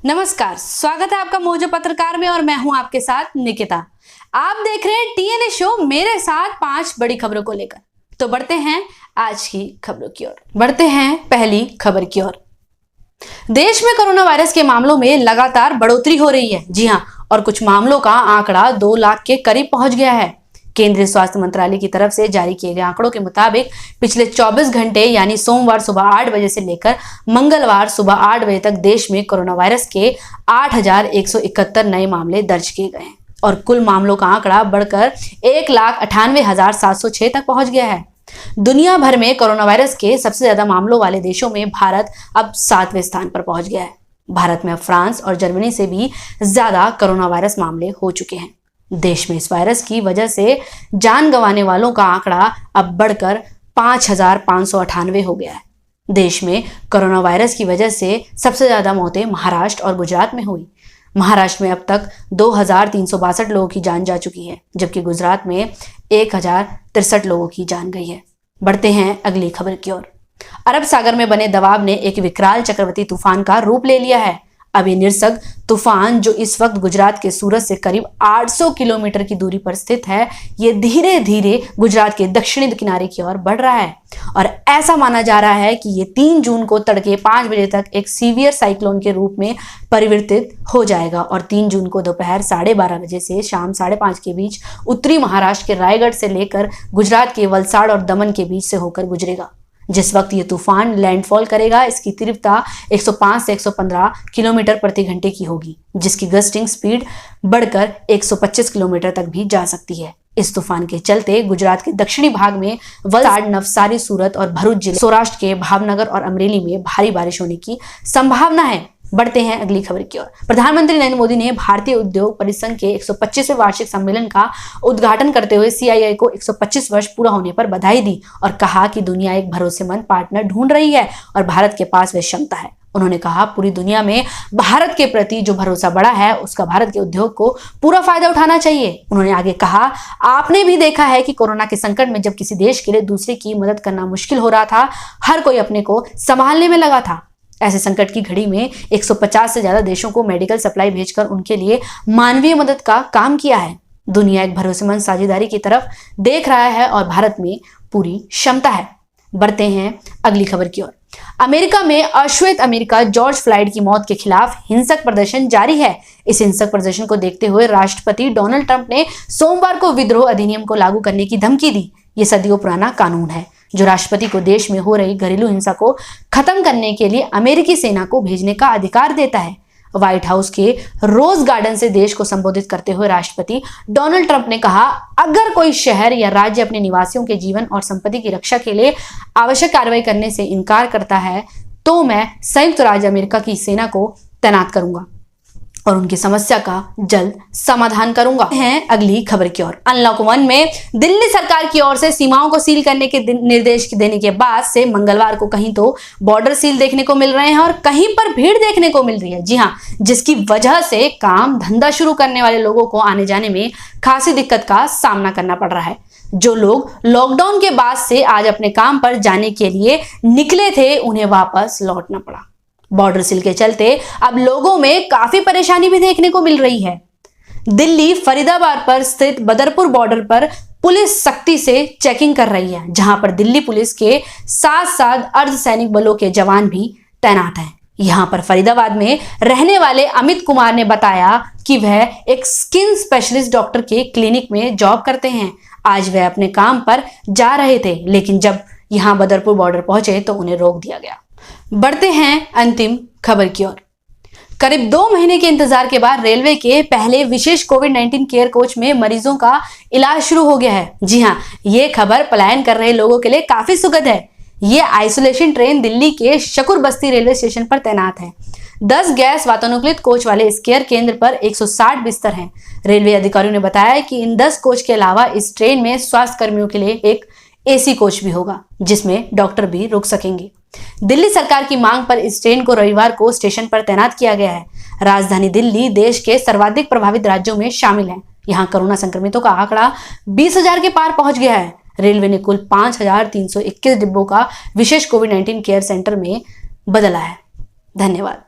नमस्कार, स्वागत है आपका मोजो पत्रकार में और मैं हूं आपके साथ निकिता। आप देख रहे हैं टीएनए शो मेरे साथ 5 बड़ी खबरों को लेकर। तो बढ़ते हैं आज की खबरों की ओर। बढ़ते हैं पहली खबर की ओर। देश में कोरोना वायरस के मामलों में लगातार बढ़ोतरी हो रही है। जी हां, और कुछ मामलों का आंकड़ा 2 लाख के करीब पहुंच गया है। केंद्रीय स्वास्थ्य मंत्रालय की तरफ से जारी किए गए आंकड़ों के मुताबिक पिछले 24 घंटे यानी सोमवार सुबह 8 बजे से लेकर मंगलवार सुबह 8 बजे तक देश में कोरोना वायरस के 8,171 नए मामले दर्ज किए गए हैं और कुल मामलों का आंकड़ा बढ़कर 1,98,706 तक पहुंच गया है। दुनिया भर में कोरोना वायरस के सबसे ज्यादा मामलों वाले देशों में भारत अब 7वें स्थान पर पहुंच गया है। भारत में अब फ्रांस और जर्मनी से भी ज्यादा कोरोना वायरस मामले हो चुके हैं। देश में इस वायरस की वजह से जान गंवाने वालों का आंकड़ा अब बढ़कर 5,598 हो गया है। देश में कोरोना वायरस की वजह से सबसे ज्यादा मौतें महाराष्ट्र और गुजरात में हुई। महाराष्ट्र में अब तक 2,362 लोगों की जान जा चुकी है, जबकि गुजरात में 1,063 लोगों की जान गई है। बढ़ते हैं अगली खबर की ओर। अरब सागर में बने दबाव ने एक विकराल चक्रवाती तूफान का रूप ले लिया है। अब ये निसर्ग तूफान, जो इस वक्त गुजरात के सूरत से करीब 800 किलोमीटर की दूरी पर स्थित है, ये धीरे धीरे गुजरात के दक्षिणी किनारे की ओर बढ़ रहा है और ऐसा माना जा रहा है कि ये 3 जून को तड़के 5 बजे तक एक सीवियर साइक्लोन के रूप में परिवर्तित हो जाएगा और 3 जून को दोपहर 12:30 बजे से शाम 5:30 के बीच उत्तरी महाराष्ट्र के रायगढ़ से लेकर गुजरात के वलसाड़ और दमन के बीच से होकर गुजरेगा। जिस वक्त ये तूफान लैंडफॉल करेगा, इसकी तीव्रता 105 से 115 किलोमीटर प्रति घंटे की होगी, जिसकी गस्टिंग स्पीड बढ़कर 125 किलोमीटर तक भी जा सकती है। इस तूफान के चलते गुजरात के दक्षिणी भाग में वलसाड़, नवसारी, सूरत और भरूच जिले, सौराष्ट्र के भावनगर और अमरेली में भारी बारिश होने की संभावना है। बढ़ते हैं अगली खबर की ओर। प्रधानमंत्री नरेंद्र मोदी ने भारतीय उद्योग परिसंघ के 125वें वार्षिक सम्मेलन का उद्घाटन करते हुए सीआईआई को 125 वर्ष पूरा होने पर बधाई दी और कहा कि दुनिया एक भरोसेमंद पार्टनर ढूंढ रही है और भारत के पास वह क्षमता है। उन्होंने कहा, पूरी दुनिया में भारत के प्रति जो भरोसा बढ़ा है, उसका भारत के उद्योग को पूरा फायदा उठाना चाहिए। उन्होंने आगे कहा, आपने भी देखा है कि कोरोना के संकट में जब किसी देश के लिए दूसरे की मदद करना मुश्किल हो रहा था, हर कोई अपने को संभालने में लगा था। ऐसे संकट की घड़ी में 150 से ज्यादा देशों को मेडिकल सप्लाई भेजकर उनके लिए मानवीय मदद का काम किया है। दुनिया एक भरोसेमंद साझेदारी की तरफ देख रहा है और भारत में पूरी क्षमता है। बढ़ते हैं अगली खबर की ओर। अमेरिका में अश्वेत अमेरिका जॉर्ज फ्लॉयड की मौत के खिलाफ हिंसक प्रदर्शन जारी है। इस हिंसक प्रदर्शन को देखते हुए राष्ट्रपति डोनाल्ड ट्रंप ने सोमवार को विद्रोह अधिनियम को लागू करने की धमकी दी। ये सदियों पुराना कानून है जो राष्ट्रपति को देश में हो रही घरेलू हिंसा को खत्म करने के लिए अमेरिकी सेना को भेजने का अधिकार देता है। व्हाइट हाउस के रोज गार्डन से देश को संबोधित करते हुए राष्ट्रपति डोनाल्ड ट्रंप ने कहा, अगर कोई शहर या राज्य अपने निवासियों के जीवन और संपत्ति की रक्षा के लिए आवश्यक कार्रवाई करने से इनकार करता है तो मैं संयुक्त राज्य अमेरिका की सेना को तैनात करूंगा और उनकी समस्या का जल्द समाधान करूंगा। हैं अगली खबर की ओर। अनलॉक 1 में दिल्ली सरकार की ओर से सीमाओं को सील करने के निर्देश देने के बाद से मंगलवार को कहीं तो बॉर्डर सील देखने को मिल रहे हैं और कहीं पर भीड़ देखने को मिल रही है। जी हाँ, जिसकी वजह से काम धंधा शुरू करने वाले लोगों को आने जाने में खासी दिक्कत का सामना करना पड़ रहा है। जो लोग लॉकडाउन के बाद से आज अपने काम पर जाने के लिए निकले थे, उन्हें वापस लौटना पड़ा। बॉर्डर सील के चलते अब लोगों में काफी परेशानी भी देखने को मिल रही है। दिल्ली फरीदाबाद पर स्थित बदरपुर बॉर्डर पर पुलिस सख्ती से चेकिंग कर रही है, जहां पर दिल्ली पुलिस के साथ साथ अर्धसैनिक बलों के जवान भी तैनात हैं। यहां पर फरीदाबाद में रहने वाले अमित कुमार ने बताया कि वह एक स्किन स्पेशलिस्ट डॉक्टर के क्लिनिक में जॉब करते हैं। आज वह अपने काम पर जा रहे थे, लेकिन जब यहां बदरपुर बॉर्डर पहुंचे तो उन्हें रोक दिया गया। बढ़ते हैं अंतिम खबर की ओर। करीब 2 महीने के इंतजार के बाद रेलवे के पहले विशेष कोविड-19 केयर कोच में मरीजों का इलाज शुरू हो गया है। जी हां, ये खबर पलायन कर रहे लोगों के लिए काफी सुखद है। ये आइसोलेशन ट्रेन दिल्ली के शकुर बस्ती रेलवे स्टेशन पर तैनात है। 10 गैस वातानुकूलित कोच वाले इस केयर केंद्र पर 160 बिस्तर हैं। रेलवे अधिकारियों ने बताया कि इन 10 कोच के अलावा इस ट्रेन में स्वास्थ्य कर्मियों के लिए एक एसी कोच भी होगा, जिसमें डॉक्टर भी रुक सकेंगे। दिल्ली सरकार की मांग पर इस ट्रेन को रविवार को स्टेशन पर तैनात किया गया है। राजधानी दिल्ली देश के सर्वाधिक प्रभावित राज्यों में शामिल है। यहाँ कोरोना संक्रमितों का आंकड़ा 20,000 के पार पहुंच गया है। रेलवे ने कुल 5,321 डिब्बों का विशेष कोविड-19 केयर सेंटर में बदला है। धन्यवाद।